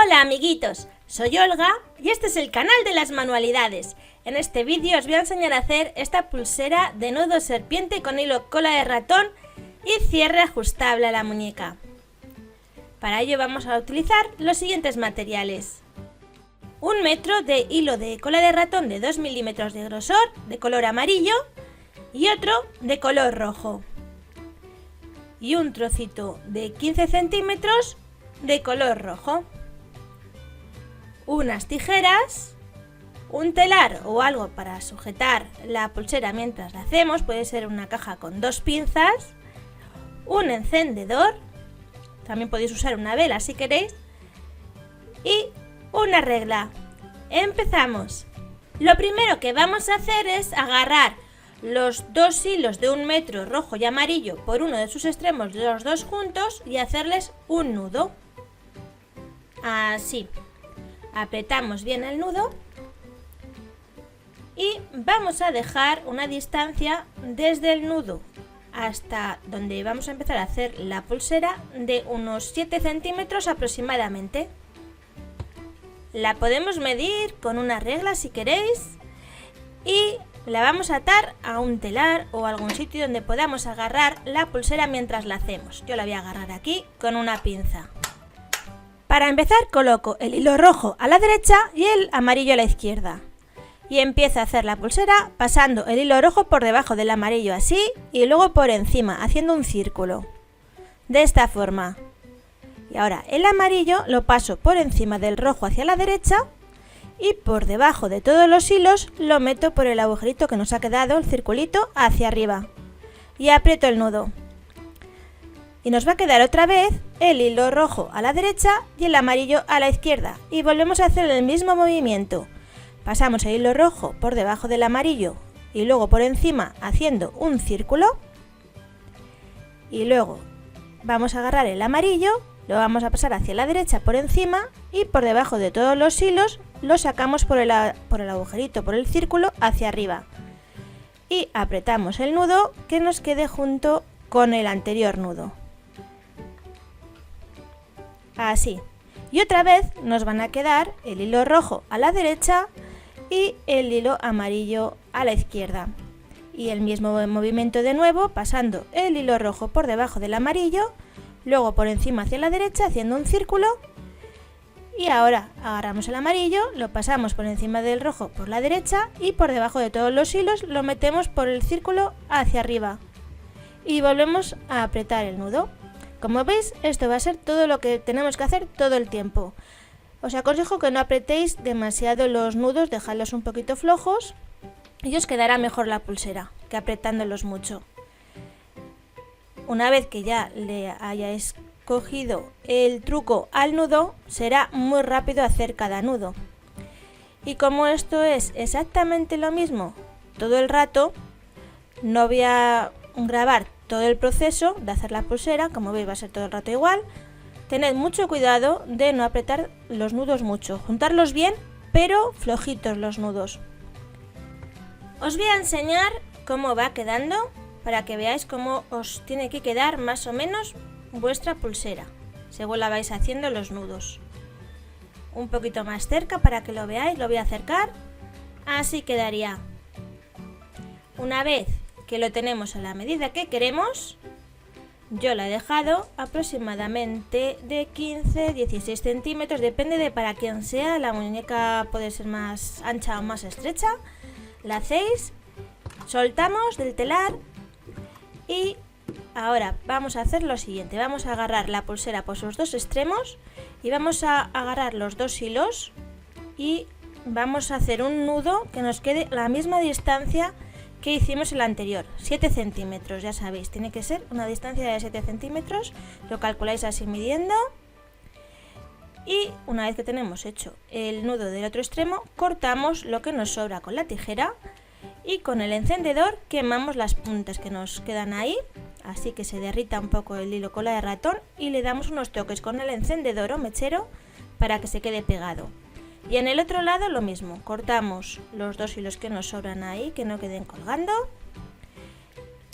Hola amiguitos, soy Olga y este es el canal de las manualidades. En este vídeo os voy a enseñar a hacer esta pulsera de nudo serpiente con hilo cola de ratón y cierre ajustable a la muñeca. Para ello vamos a utilizar los siguientes materiales: 1 metro de hilo de cola de ratón de 2 milímetros de grosor de color amarillo y otro de color rojo, y un trocito de 15 centímetros de color rojo, unas tijeras, un telar o algo para sujetar la pulsera mientras la hacemos, puede ser una caja con 2 pinzas, un encendedor, también podéis usar una vela si queréis, y una regla. Empezamos. Lo primero que vamos a hacer es agarrar los 2 hilos de 1 metro rojo y amarillo por uno de sus extremos, los dos juntos, y hacerles un nudo. Así. Apretamos bien el nudo y vamos a dejar una distancia desde el nudo hasta donde vamos a empezar a hacer la pulsera de unos 7 centímetros aproximadamente. La podemos medir con una regla si queréis y la vamos a atar a un telar o algún sitio donde podamos agarrar la pulsera mientras la hacemos. Yo la voy a agarrar aquí con una pinza. Para empezar coloco el hilo rojo a la derecha y el amarillo a la izquierda. Y empiezo a hacer la pulsera pasando el hilo rojo por debajo del amarillo así y luego por encima haciendo un círculo. De esta forma. Y ahora el amarillo lo paso por encima del rojo hacia la derecha y por debajo de todos los hilos lo meto por el agujerito que nos ha quedado, el circulito, hacia arriba. Y aprieto el nudo. Y nos va a quedar otra vez el hilo rojo a la derecha y el amarillo a la izquierda. Y volvemos a hacer el mismo movimiento. Pasamos el hilo rojo por debajo del amarillo y luego por encima haciendo un círculo. Y luego vamos a agarrar el amarillo, lo vamos a pasar hacia la derecha por encima y por debajo de todos los hilos lo sacamos por el agujerito, por el círculo, hacia arriba. Y apretamos el nudo que nos quede junto con el anterior nudo. Así. Y otra vez nos van a quedar el hilo rojo a la derecha y el hilo amarillo a la izquierda. Y el mismo movimiento de nuevo, pasando el hilo rojo por debajo del amarillo, luego por encima hacia la derecha haciendo un círculo. Y ahora agarramos el amarillo, lo pasamos por encima del rojo por la derecha y por debajo de todos los hilos lo metemos por el círculo hacia arriba. Y volvemos a apretar el nudo. Como veis, esto va a ser todo lo que tenemos que hacer todo el tiempo. Os aconsejo que no apretéis demasiado los nudos, dejadlos un poquito flojos y os quedará mejor la pulsera que apretándolos mucho. Una vez que ya le hayáis cogido el truco al nudo, será muy rápido hacer cada nudo. Y como esto es exactamente lo mismo todo el rato, no voy a grabar todo el proceso de hacer la pulsera, como veis va a ser todo el rato igual. Tened mucho cuidado de no apretar los nudos mucho, juntarlos bien, pero flojitos los nudos. Os voy a enseñar cómo va quedando para que veáis cómo os tiene que quedar más o menos vuestra pulsera, según la vais haciendo los nudos. Un poquito más cerca para que lo veáis, lo voy a acercar, así quedaría. Una vez que lo tenemos a la medida que queremos, yo la he dejado aproximadamente de 15-16 centímetros, depende de para quién sea, la muñeca puede ser más ancha o más estrecha. La hacéis, soltamos del telar y ahora vamos a hacer lo siguiente, vamos a agarrar la pulsera por sus dos extremos y vamos a agarrar los dos hilos y vamos a hacer un nudo que nos quede la misma distancia que hicimos el anterior, 7 centímetros, ya sabéis, tiene que ser una distancia de 7 centímetros, lo calculáis así midiendo y una vez que tenemos hecho el nudo del otro extremo, cortamos lo que nos sobra con la tijera y con el encendedor quemamos las puntas que nos quedan ahí, así que se derrita un poco el hilo cola de ratón y le damos unos toques con el encendedor o mechero para que se quede pegado. Y en el otro lado lo mismo, cortamos los dos hilos que nos sobran ahí, que no queden colgando,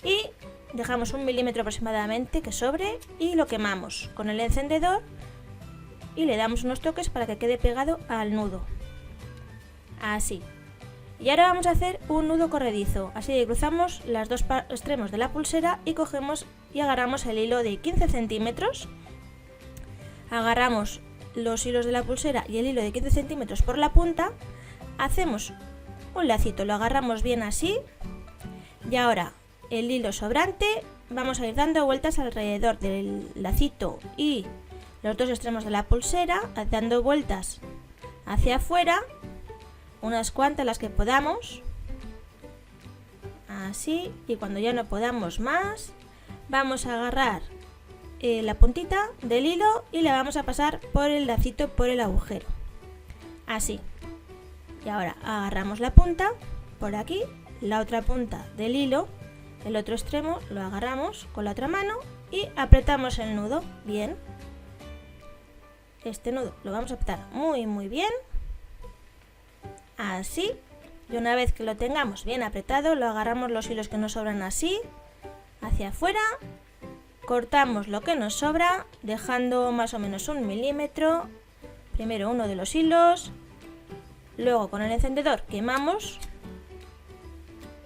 y dejamos 1 milímetro aproximadamente que sobre y lo quemamos con el encendedor y le damos unos toques para que quede pegado al nudo. Así. Y ahora vamos a hacer un nudo corredizo, así que cruzamos los dos extremos de la pulsera y cogemos y agarramos el hilo de 15 centímetros. Agarramos los hilos de la pulsera y el hilo de 15 centímetros por la punta, hacemos un lacito, lo agarramos bien así y ahora el hilo sobrante vamos a ir dando vueltas alrededor del lacito y los dos extremos de la pulsera, dando vueltas hacia afuera, unas cuantas las que podamos, así, y cuando ya no podamos más vamos a agarrar la puntita del hilo y la vamos a pasar por el lacito, por el agujero, así. Y ahora agarramos la punta por aquí, la otra punta del hilo, el otro extremo lo agarramos con la otra mano y apretamos el nudo bien. Este nudo lo vamos a apretar muy bien, así. Y una vez que lo tengamos bien apretado, lo agarramos los hilos que nos sobran así, hacia afuera, cortamos lo que nos sobra, dejando más o menos 1 milímetro, primero uno de los hilos, luego con el encendedor quemamos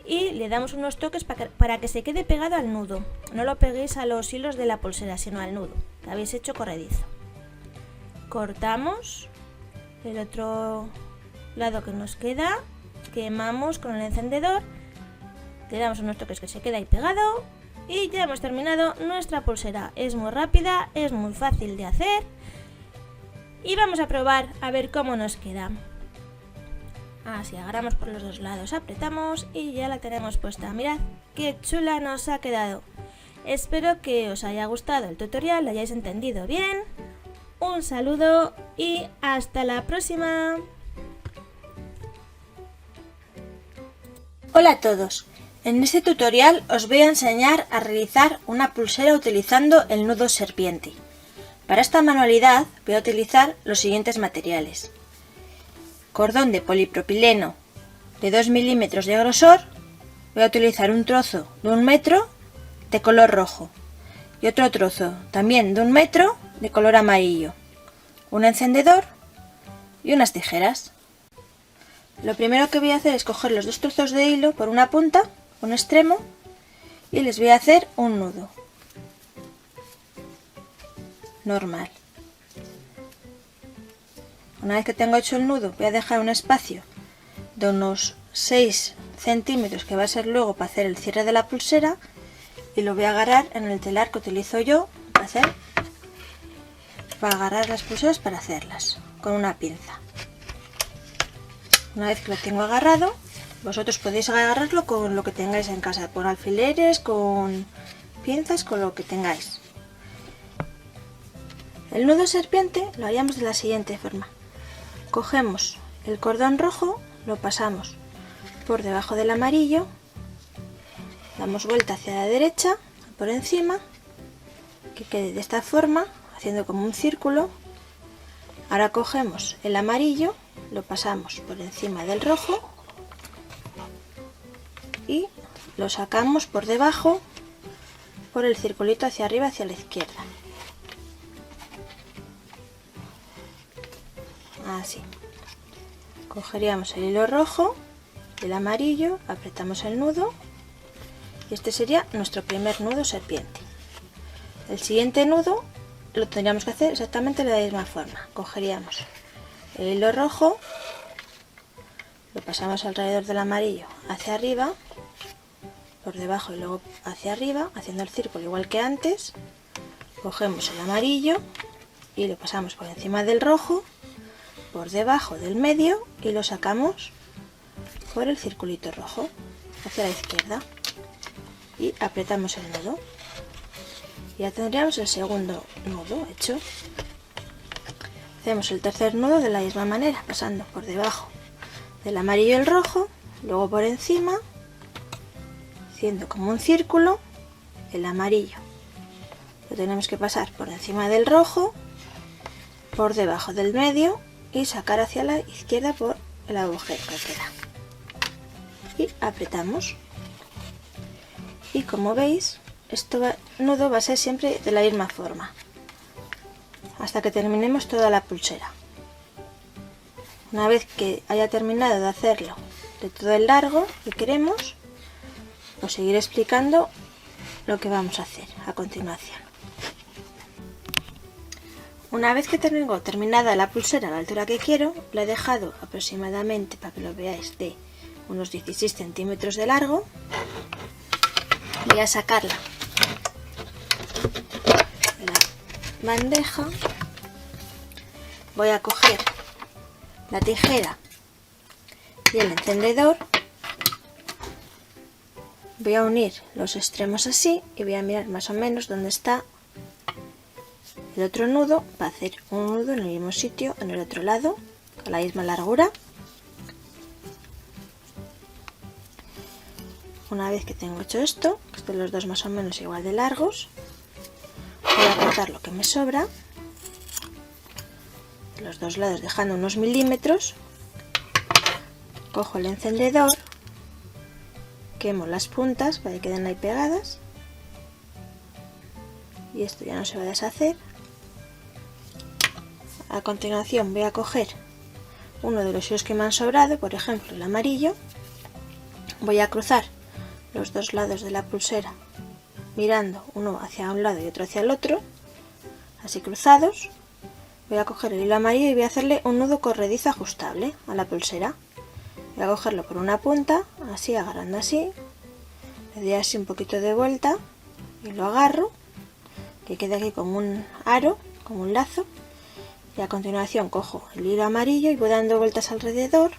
y le damos unos toques para que se quede pegado al nudo. No lo peguéis a los hilos de la pulsera, sino al nudo que habéis hecho corredizo. Cortamos el otro lado que nos queda, quemamos con el encendedor, le damos unos toques que se quede ahí pegado y ya hemos terminado nuestra pulsera. Es muy rápida, es muy fácil de hacer y vamos a probar a ver cómo nos queda. Así, agarramos por los dos lados, apretamos y ya la tenemos puesta. Mirad qué chula nos ha quedado. Espero que os haya gustado el tutorial, lo hayáis entendido bien. Un saludo y hasta la próxima. Hola a todos. En este tutorial os voy a enseñar a realizar una pulsera utilizando el nudo serpiente. Para esta manualidad voy a utilizar los siguientes materiales: cordón de polipropileno de 2 milímetros de grosor, voy a utilizar un trozo de 1 metro de color rojo y otro trozo también de 1 metro de color amarillo, un encendedor y unas tijeras. Lo primero que voy a hacer es coger los dos trozos de hilo por una punta, un extremo, y les voy a hacer un nudo normal. Una vez que tengo hecho el nudo, voy a dejar un espacio de unos 6 centímetros que va a ser luego para hacer el cierre de la pulsera y lo voy a agarrar en el telar que utilizo yo para agarrar las pulseras, para hacerlas con una pinza. Una vez que lo tengo agarrado, vosotros podéis agarrarlo con lo que tengáis en casa, con alfileres, con pinzas, con lo que tengáis. El nudo serpiente lo haríamos de la siguiente forma: cogemos el cordón rojo, lo pasamos por debajo del amarillo, damos vuelta hacia la derecha, por encima, que quede de esta forma, haciendo como un círculo. Ahora cogemos el amarillo, lo pasamos por encima del rojo y lo sacamos por debajo, por el circulito hacia arriba, hacia la izquierda. Así. Cogeríamos el hilo rojo, el amarillo, apretamos el nudo y este sería nuestro primer nudo serpiente. El siguiente nudo lo tendríamos que hacer exactamente de la misma forma. Cogeríamos el hilo rojo, lo pasamos alrededor del amarillo hacia arriba, por debajo y luego hacia arriba, haciendo el círculo igual que antes. Cogemos el amarillo y lo pasamos por encima del rojo, por debajo del medio y lo sacamos por el circulito rojo hacia la izquierda y apretamos el nudo. Ya tendríamos el segundo nudo hecho. Hacemos el tercer nudo de la misma manera, pasando por debajo del amarillo y el rojo, luego por encima, haciendo como un círculo. El amarillo lo tenemos que pasar por encima del rojo, por debajo del medio y sacar hacia la izquierda por el agujero que queda. Y apretamos. Y como veis, nudo va a ser siempre de la misma forma. hasta que terminemos toda la pulsera. Una vez que haya terminado de hacerlo de todo el largo que queremos, os seguiré explicando lo que vamos a hacer a continuación. Una vez que tengo terminada la pulsera a la altura que quiero, la he dejado aproximadamente, para que lo veáis, de unos 16 centímetros de largo. Voy a sacarla de la bandeja, voy a coger la tijera y el encendedor, voy a unir los extremos así y voy a mirar más o menos dónde está el otro nudo para hacer un nudo en el mismo sitio en el otro lado con la misma largura. Una vez que tengo hecho esto, que estén los dos más o menos igual de largos, voy a cortar lo que me sobra de los dos lados dejando unos milímetros. Cojo el encendedor, quemo las puntas para que queden ahí pegadas y esto ya no se va a deshacer. A continuación voy a coger uno de los hilos que me han sobrado, por ejemplo el amarillo, voy a cruzar los dos lados de la pulsera mirando uno hacia un lado y otro hacia el otro, así cruzados. Voy a coger el hilo amarillo y voy a hacerle un nudo corredizo ajustable a la pulsera. Voy a cogerlo por una punta, así agarrando así, le doy así un poquito de vuelta y lo agarro, que quede aquí como un aro, como un lazo, y a continuación cojo el hilo amarillo y voy dando vueltas alrededor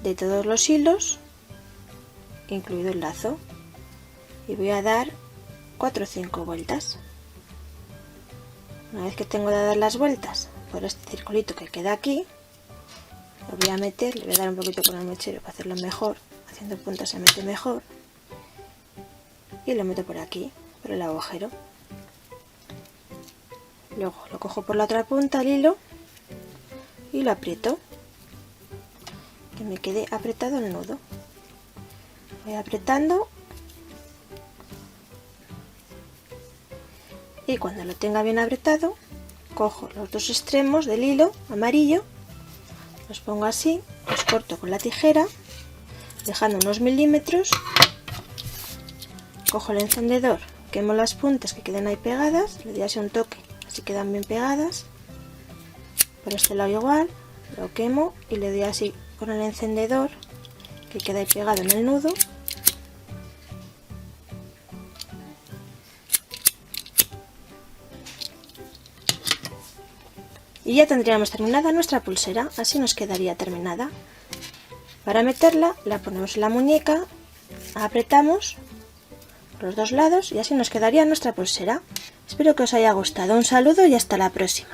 de todos los hilos, incluido el lazo, y voy a dar 4 o 5 vueltas. Una vez que tengo dadas las vueltas por este circulito que queda aquí, lo voy a meter, le voy a dar un poquito con el mechero para hacerlo mejor, haciendo puntas se mete mejor, y lo meto por aquí, por el agujero. Luego lo cojo por la otra punta, el hilo, y lo aprieto, que me quede apretado el nudo. Voy apretando y cuando lo tenga bien apretado, cojo los dos extremos del hilo amarillo, los pongo así, los corto con la tijera, dejando unos milímetros, cojo el encendedor, quemo las puntas que queden ahí pegadas, le doy así un toque, así quedan bien pegadas. Por este lado igual, lo quemo y le doy así con el encendedor, que queda ahí pegado en el nudo. Y ya tendríamos terminada nuestra pulsera, así nos quedaría terminada. Para meterla, la ponemos en la muñeca, apretamos por los dos lados y así nos quedaría nuestra pulsera. Espero que os haya gustado. Un saludo y hasta la próxima.